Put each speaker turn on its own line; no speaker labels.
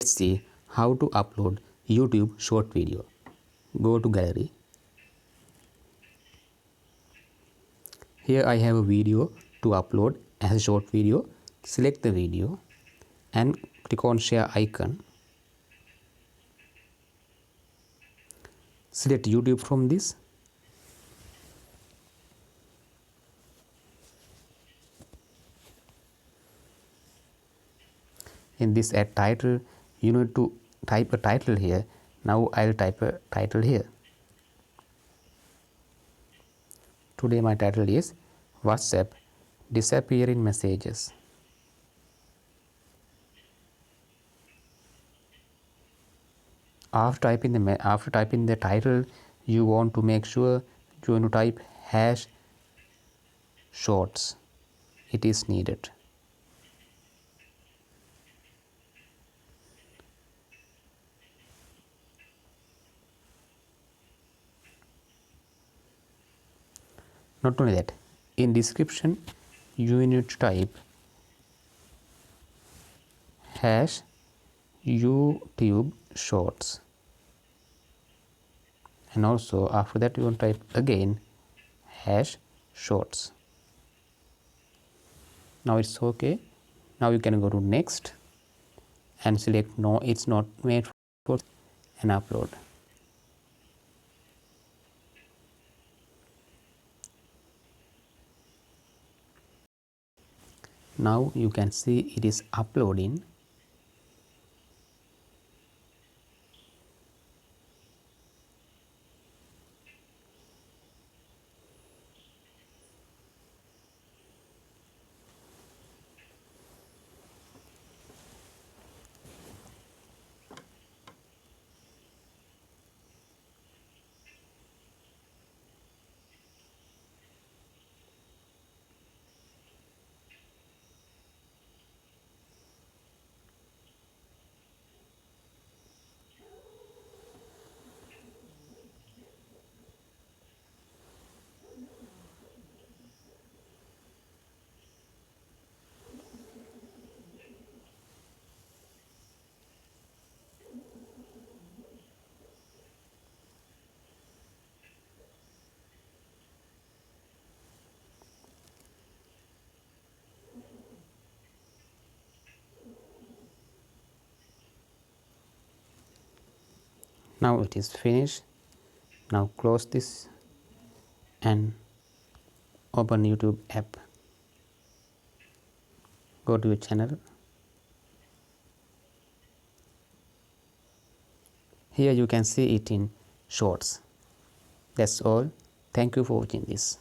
Let's see how to upload YouTube short video. Go to gallery. Here I have a video to upload as a short video. Select the video and click on share icon. Select YouTube from this. In this add title, you need to type a title here. Now I'll type a title here. Today my title is WhatsApp disappearing messages. After typing the title, you want to make sure you want to type hash shorts. It is needed. Not only that, in description you need to type hash YouTube shorts, and also after that you want to type again hash shorts. Now it's okay. Now you can go to next and select no, it's not made for, and upload. Now you can see it is uploading. Now it is finished. Now close this and open YouTube app. Go to your channel. Here you can see it in shorts. That's all. Thank you for watching this.